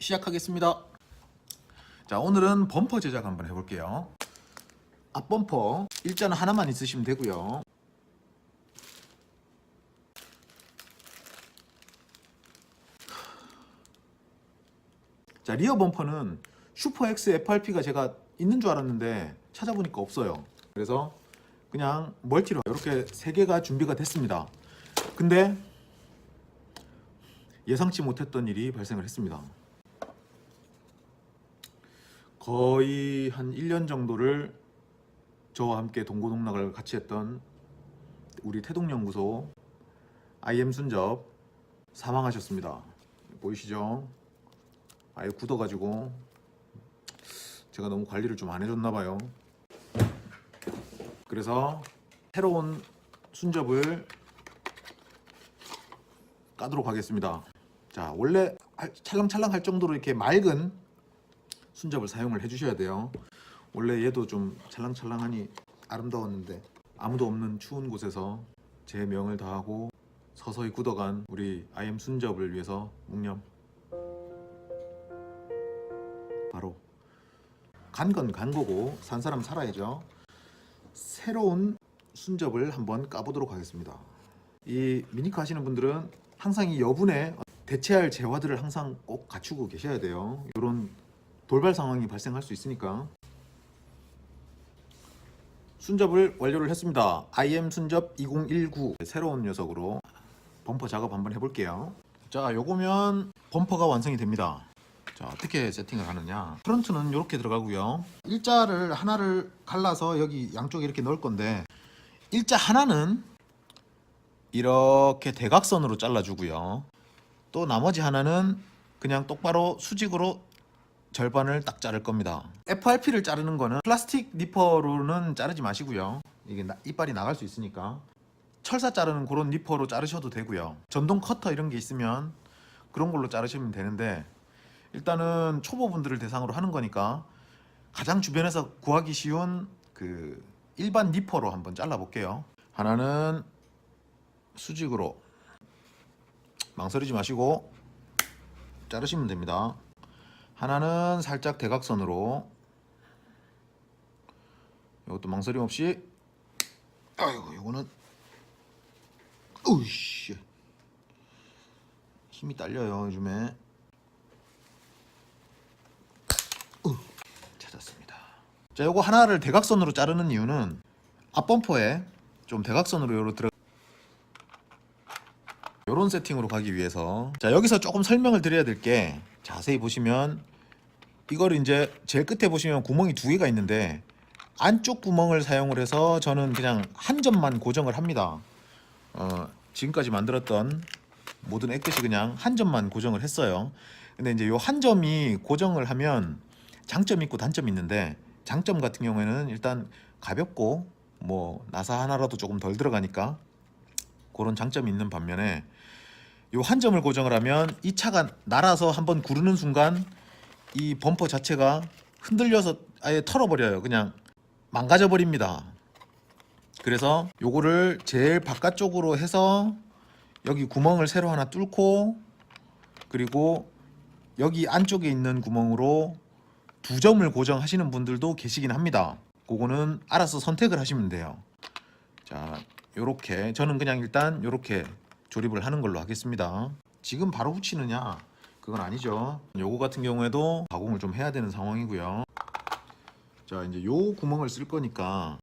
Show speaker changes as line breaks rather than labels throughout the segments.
시작하겠습니다. 자, 오늘은 범퍼 제작 한번 해볼게요. 앞범퍼 일자는 하나만 있으시면 되고요. 자, 리어 범퍼는 슈퍼 X FRP가 제가 있는 줄 알았는데 찾아보니까 없어요. 그래서 그냥 멀티로 이렇게 3개가 준비가 됐습니다. 근데 예상치 못했던 일이 발생을 했습니다. 거의 한 1년 정도를 저와 함께 동고동락을 같이 했던 우리 태동연구소 IM 순접 사망하셨습니다. 보이시죠? 아예 굳어가지고 제가 너무 관리를 좀 안 해줬나봐요. 그래서 새로운 순접을 까도록 하겠습니다. 자, 원래 찰랑찰랑 할 정도로 이렇게 맑은 순접을 사용을 해주셔야 돼요. 원래 얘도 좀 찰랑찰랑하니 아름다웠는데 아무도 없는 추운 곳에서 제 명을 다하고 서서히 굳어간 우리 IM 순접을 위해서 묵념. 바로 간 건 간 거고 산 사람 살아야죠. 새로운 순접을 한번 까보도록 하겠습니다. 이 미니카 하시는 분들은 항상 이 여분에 대체할 재화들을 항상 꼭 갖추고 계셔야 돼요. 이런 돌발 상황이 발생할 수 있으니까. 순접을 완료를 했습니다. IM 순접 2019 새로운 녀석으로 범퍼 작업 한번 해볼게요. 자, 요거면 범퍼가 완성이 됩니다. 자, 어떻게 세팅을 하느냐. 프런트는 이렇게 들어가고요. 일자를 하나를 갈라서 여기 양쪽에 이렇게 넣을 건데 일자 하나는 이렇게 대각선으로 잘라주고요. 또 나머지 하나는 그냥 똑바로 수직으로 절반을 딱 자를 겁니다. FRP를 자르는 거는 플라스틱 니퍼로는 자르지 마시고요. 이게 이빨이 나갈 수 있으니까 철사 자르는 그런 니퍼로 자르셔도 되고요. 전동 커터 이런 게 있으면 그런 걸로 자르시면 되는데 일단은 초보분들을 대상으로 하는 거니까 가장 주변에서 구하기 쉬운 그 일반 니퍼로 한번 잘라 볼게요. 하나는 수직으로 망설이지 마시고 자르시면 됩니다. 하나는 살짝 대각선으로, 이것도 망설임 없이. 아이고, 이거는 으이씨 힘이 딸려요 요즘에. 찾았습니다. 자, 요거 하나를 대각선으로 자르는 이유는 앞범퍼에 좀 대각선으로 요로 들어 요런 세팅으로 가기 위해서. 자, 여기서 조금 설명을 드려야 될 게, 자세히 보시면 이걸 이제 제일 끝에 보시면 구멍이 2개가 있는데 안쪽 구멍을 사용을 해서 저는 그냥 한 점만 고정을 합니다. 지금까지 만들었던 모든 액끝이 그냥 한 점만 고정을 했어요. 근데 이제 요 한 점이 고정을 하면 장점이 있고 단점이 있는데, 장점 같은 경우에는 일단 가볍고 뭐 나사 하나라도 조금 덜 들어가니까 그런 장점이 있는 반면에, 요 한 점을 고정을 하면 이 차가 날아서 한번 구르는 순간 이 범퍼 자체가 흔들려서 아예 털어버려요. 그냥 망가져 버립니다. 그래서 요거를 제일 바깥쪽으로 해서 여기 구멍을 새로 하나 뚫고, 그리고 여기 안쪽에 있는 구멍으로 2점을 고정하시는 분들도 계시긴 합니다. 그거는 알아서 선택을 하시면 돼요. 자, 요렇게 저는 그냥 일단 요렇게 조립을 하는 걸로 하겠습니다. 지금 바로 붙이느냐, 그건 아니죠. 요거 같은 경우에도 가공을 좀 해야 되는 상황이고요. 자, 이제 요 구멍을 쓸 거니까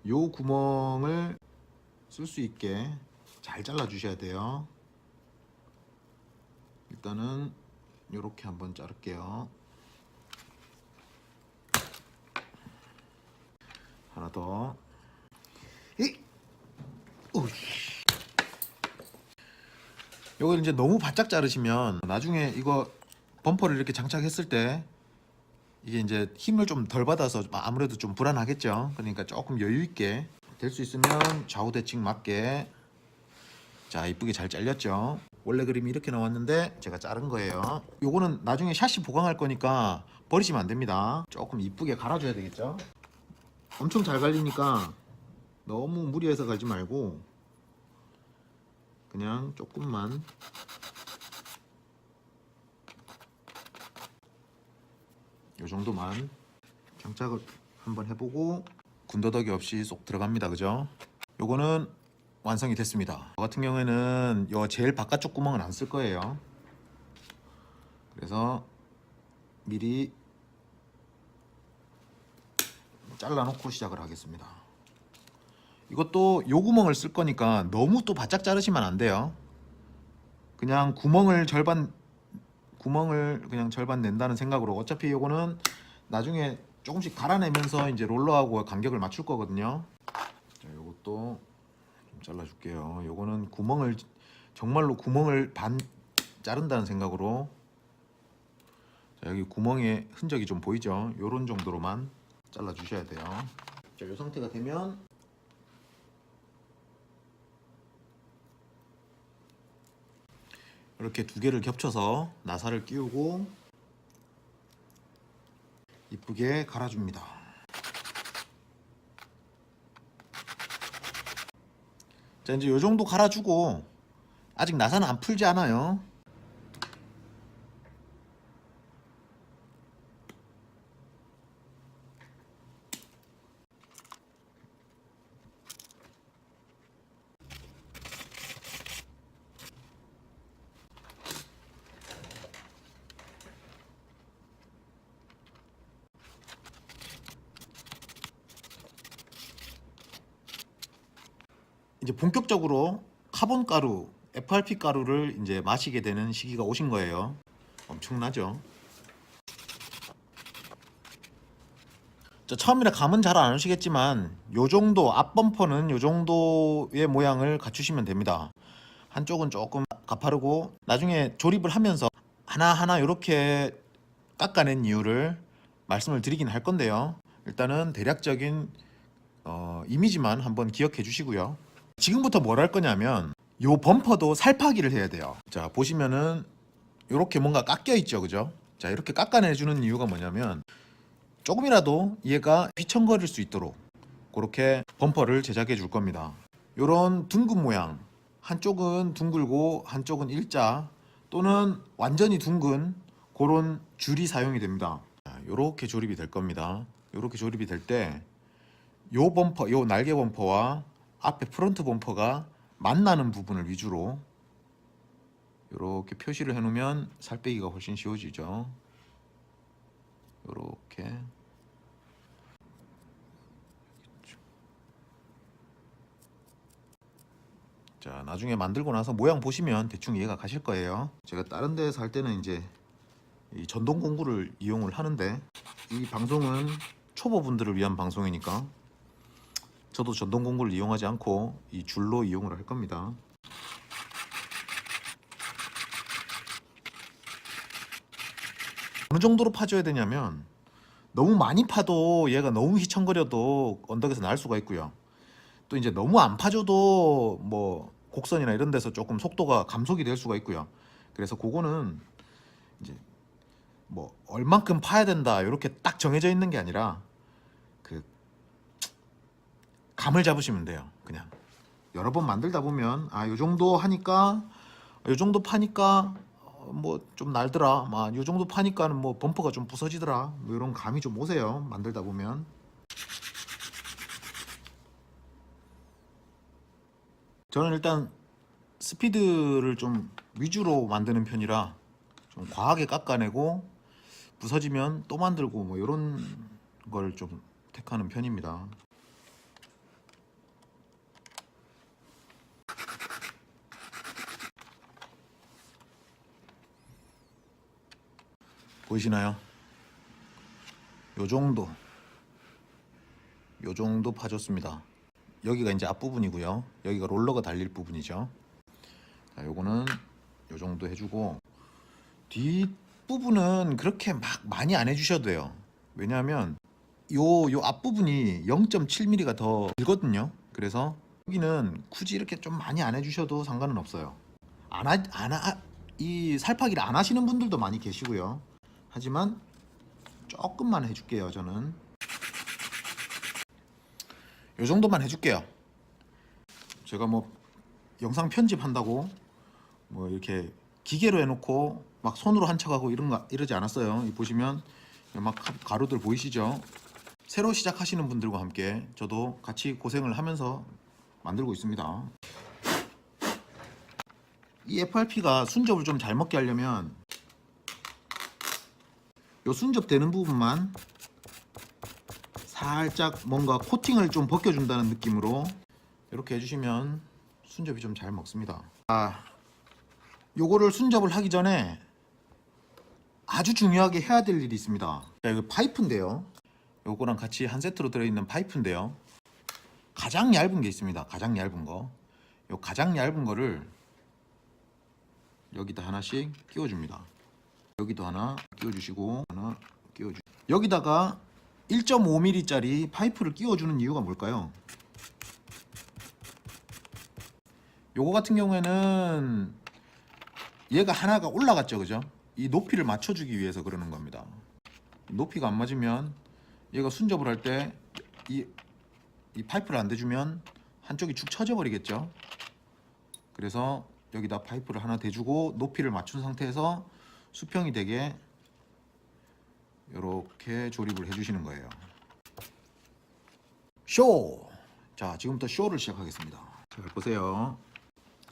요 구멍을 쓸 수 있게 잘 잘라 주셔야 돼요. 일단은 요렇게 한번 자를게요. 하나 더. 요걸 이제 너무 바짝 자르시면 나중에 이거 범퍼를 이렇게 장착했을 때 이게 이제 힘을 좀 덜 받아서 아무래도 좀 불안하겠죠. 그러니까 조금 여유 있게 될 수 있으면 좌우 대칭 맞게. 자, 이쁘게 잘 잘렸죠. 원래 그림이 이렇게 나왔는데 제가 자른 거예요. 요거는 나중에 샷시 보강할 거니까 버리시면 안 됩니다. 조금 이쁘게 갈아줘야 되겠죠. 엄청 잘 갈리니까 너무 무리해서 가지 말고 그냥 조금만 요 정도만 장착을 한번 해보고 군더더기 없이 쏙 들어갑니다. 그죠? 요거는 완성이 됐습니다. 저 같은 경우에는 요 제일 바깥쪽 구멍은 안 쓸 거예요. 그래서 미리 잘라놓고 시작을 하겠습니다. 이것도 요 구멍을 쓸 거니까 너무 또 바짝 자르시면 안 돼요. 그냥 구멍을 그냥 절반 낸다는 생각으로. 어차피 요거는 나중에 조금씩 갈아내면서 이제 롤러하고 간격을 맞출 거거든요. 자, 요것도 좀 잘라줄게요. 요거는 정말로 구멍을 반 자른다는 생각으로. 자, 여기 구멍에 흔적이 좀 보이죠? 요런 정도로만 잘라 주셔야 돼요. 자, 요 상태가 되면 이렇게 두 개를 겹쳐서 나사를 끼우고 이쁘게 갈아줍니다. 자, 이제 요 정도 갈아주고 아직 나사는 안 풀지 않아요. 이제 본격적으로 카본 가루, FRP 가루를 이제 마시게 되는 시기가 오신 거예요. 엄청나죠? 자, 처음이라 감은 잘 안 오시겠지만 요 정도 앞 범퍼는 요 정도의 모양을 갖추시면 됩니다. 한쪽은 조금 가파르고 나중에 조립을 하면서 하나하나 이렇게 깎아낸 이유를 말씀을 드리긴 할 건데요. 일단은 대략적인 이미지만 한번 기억해 주시고요. 지금부터 뭘 할 거냐면 요 범퍼도 살파기를 해야 돼요. 자, 보시면은 이렇게 뭔가 깎여 있죠, 그죠? 자, 이렇게 깎아내 주는 이유가 뭐냐면 조금이라도 얘가 휘청거릴 수 있도록 그렇게 범퍼를 제작해 줄 겁니다. 요런 둥근 모양, 한쪽은 둥글고 한쪽은 일자 또는 완전히 둥근 그런 줄이 사용이 됩니다. 요렇게 조립이 될 겁니다. 요렇게 조립이 될 때 요 범퍼, 요 날개 범퍼와 앞에 프론트 범퍼가 만나는 부분을 위주로 이렇게 표시를 해 놓으면 살 빼기가 훨씬 쉬워지죠. 이렇게. 자, 나중에 만들고 나서 모양 보시면 대충 이해가 가실 거예요. 제가 다른 데서 할 때는 이제 이 전동 공구를 이용을 하는데 이 방송은 초보분들을 위한 방송이니까 저도 전동 공구를 이용하지 않고 이 줄로 이용을 할 겁니다. 어느 정도로 파줘야 되냐면 너무 많이 파도 얘가 너무 휘청거려도 언덕에서 날 수가 있고요. 또 이제 너무 안 파줘도 뭐 곡선이나 이런 데서 조금 속도가 감속이 될 수가 있고요. 그래서 그거는 이제 뭐 얼만큼 파야 된다 이렇게 딱 정해져 있는 게 아니라 그 감을 잡으시면 돼요. 그냥 여러 번 만들다 보면 요 정도 하니까 요 정도 파니까 뭐 좀 날더라, 막 요 정도 파니까는 뭐 범퍼가 좀 부서지더라, 뭐 이런 감이 좀 오세요. 만들다 보면. 저는 일단 스피드를 좀 위주로 만드는 편이라 좀 과하게 깎아내고 부서지면 또 만들고 뭐 이런 걸 좀 택하는 편입니다. 보이시나요? 요 정도 파줬습니다. 여기가 이제 앞부분이고요. 여기가 롤러가 달릴 부분이죠. 자, 요거는 요 정도 해주고 뒷부분은 그렇게 막 많이 안 해주셔도 돼요. 왜냐하면 요 앞부분이 0.7mm가 더 길거든요. 그래서 여기는 굳이 이렇게 좀 많이 안 해주셔도 상관은 없어요. 이 살파기를 안 하시는 분들도 많이 계시고요. 하지만 조금만 해줄게요. 저는 요 정도만 해줄게요. 제가 뭐 영상 편집한다고 뭐 이렇게 기계로 해놓고 막 손으로 한 척하고 이러지 않았어요. 보시면 막 가루들 보이시죠? 새로 시작하시는 분들과 함께 저도 같이 고생을 하면서 만들고 있습니다. 이 FRP가 순접을 좀 잘 먹게 하려면 요 순접 되는 부분만 살짝 뭔가 코팅을 좀 벗겨준다는 느낌으로 이렇게 해주시면 순접이 좀 잘 먹습니다. 요거를 순접을 하기 전에 아주 중요하게 해야 될 일이 있습니다. 자, 이거 파이프인데요. 요거랑 같이 한 세트로 들어있는 파이프인데요. 가장 얇은 게 있습니다. 가장 얇은 거. 요 가장 얇은 거를 여기다 하나씩 끼워줍니다. 여기도 하나 끼워주시고 하나 끼워주. 여기다가 1.5mm 짜리 파이프를 끼워주는 이유가 뭘까요? 요거 같은 경우에는 얘가 하나가 올라갔죠, 그죠? 이 높이를 맞춰주기 위해서 그러는 겁니다. 높이가 안 맞으면 얘가 순접을 할 때 이 파이프를 안 대주면 한쪽이 축 처져 버리겠죠. 그래서 여기다 파이프를 하나 대주고 높이를 맞춘 상태에서 수평이 되게 이렇게 조립을 해주시는 거예요. 쇼! 자, 지금부터 쇼를 시작하겠습니다. 자, 보세요.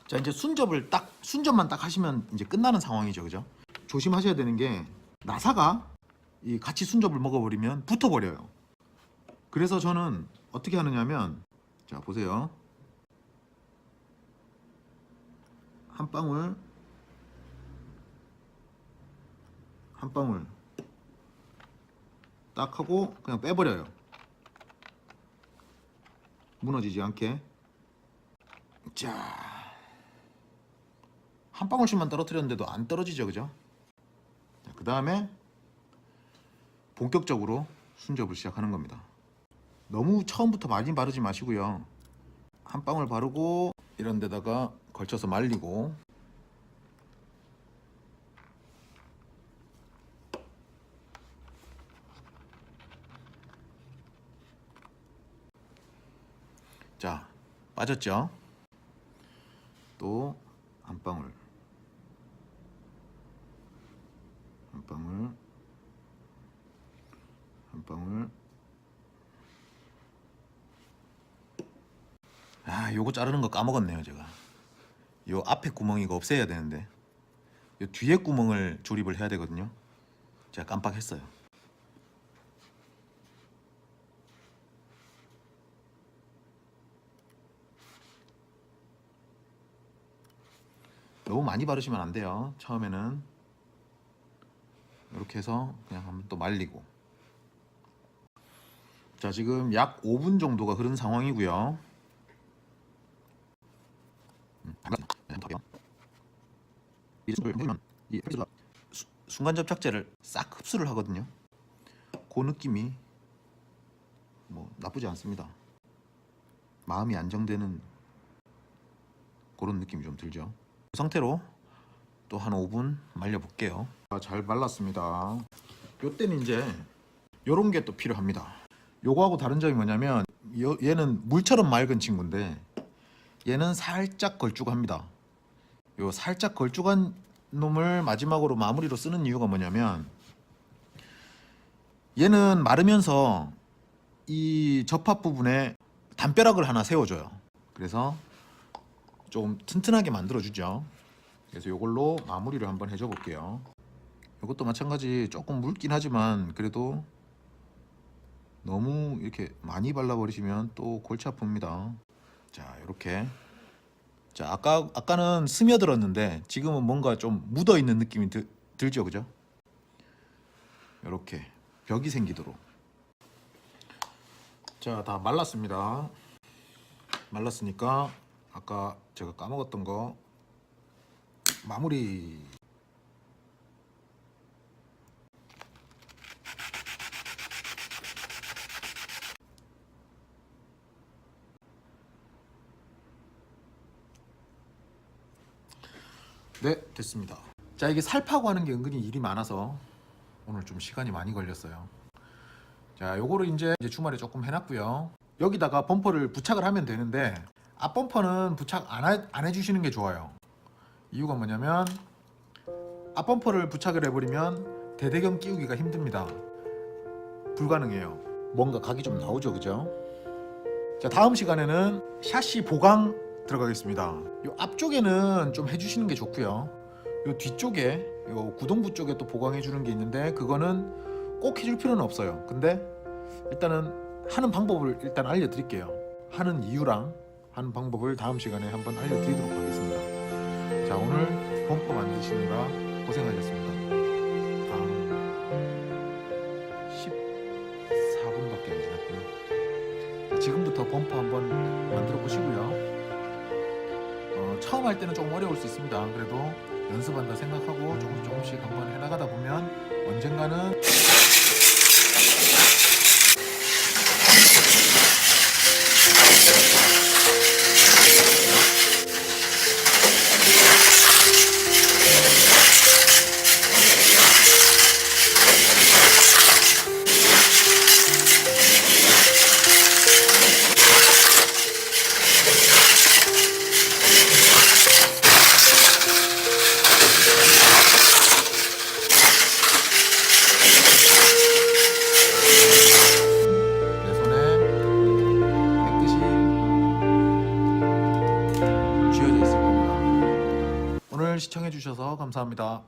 자, 이제 순접만 딱 하시면 이제 끝나는 상황이죠, 그죠? 조심하셔야 되는 게 나사가 이 같이 순접을 먹어버리면 붙어버려요. 그래서 저는 어떻게 하느냐면, 자, 보세요. 한 방울 딱 하고 그냥 빼버려요. 무너지지 않게. 자, 한 방울씩만 떨어뜨렸는데도 안 떨어지죠, 그죠? 그 다음에 본격적으로 순접을 시작하는 겁니다. 너무 처음부터 많이 바르지 마시고요. 한 방울 바르고 이런 데다가 걸쳐서 말리고, 자, 빠졌죠? 또 한 방울, 한 방울, 한 방울. 요거 자르는 거 까먹었네요, 제가. 요 앞에 구멍 이거 없애야 되는데 요 뒤에 구멍을 조립을 해야 되거든요. 제가 깜빡했어요. 너무 많이 바르시면 안 돼요. 처음에는 이렇게 해서 그냥 한번 또 말리고. 자, 지금 약 5분 정도가 흐른 상황이고요. 순간 접착제를 싹 흡수를 하거든요. 그 느낌이 뭐 나쁘지 않습니다. 마음이 안정되는 그런 느낌이 좀 들죠. 이 상태로 또 한 5분 말려 볼게요. 잘 말랐습니다. 요때는 이제 요런 게 또 필요합니다. 요거하고 다른 점이 뭐냐면 얘는 물처럼 맑은 친구인데 얘는 살짝 걸쭉합니다. 요 살짝 걸쭉한 놈을 마지막으로 마무리로 쓰는 이유가 뭐냐면 얘는 마르면서 이 접합 부분에 담벼락을 하나 세워줘요. 그래서 좀 튼튼하게 만들어주죠. 그래서 이걸로 마무리를 한번 해줘 볼게요. 이것도 마찬가지 조금 묽긴 하지만 그래도 너무 이렇게 많이 발라버리시면 또 골치 아픕니다. 자, 이렇게. 자, 아까는 스며들었는데 지금은 뭔가 좀 묻어있는 느낌이 들죠, 그죠? 이렇게 벽이 생기도록. 자, 다 말랐습니다. 말랐으니까 아까 제가 까먹었던 거 마무리. 네, 됐습니다. 자, 이게 살파고 하는 게 은근히 일이 많아서 오늘 좀 시간이 많이 걸렸어요. 자, 요거를 이제 주말에 조금 해놨고요. 여기다가 범퍼를 부착을 하면 되는데 앞 범퍼는 부착 안 해주시는 게 좋아요. 이유가 뭐냐면 앞 범퍼를 부착을 해버리면 대대경 끼우기가 힘듭니다. 불가능해요. 뭔가 각이 좀 나오죠, 그죠? 자, 다음 시간에는 샤시 보강 들어가겠습니다. 이 앞쪽에는 좀 해주시는 게 좋고요. 이 뒤쪽에 이 구동부 쪽에 또 보강해 주는 게 있는데 그거는 꼭 해줄 필요는 없어요. 근데 일단은 하는 방법을 일단 알려드릴게요. 하는 이유랑 하는 방법을 다음 시간에 한번 알려드리도록 하겠습니다. 자, 오늘 범퍼 만드시느라 고생하셨습니다. 14분밖에 안 지났고요. 자, 지금부터 범퍼 한번 만들어 보시고요. 처음 할 때는 조금 어려울 수 있습니다. 그래도 연습한다 생각하고 조금씩 한번 해나가다 보면 언젠가는 내 손에 깨끗이 쥐어져 있을 겁니다. 오늘 시청해 주셔서 감사합니다.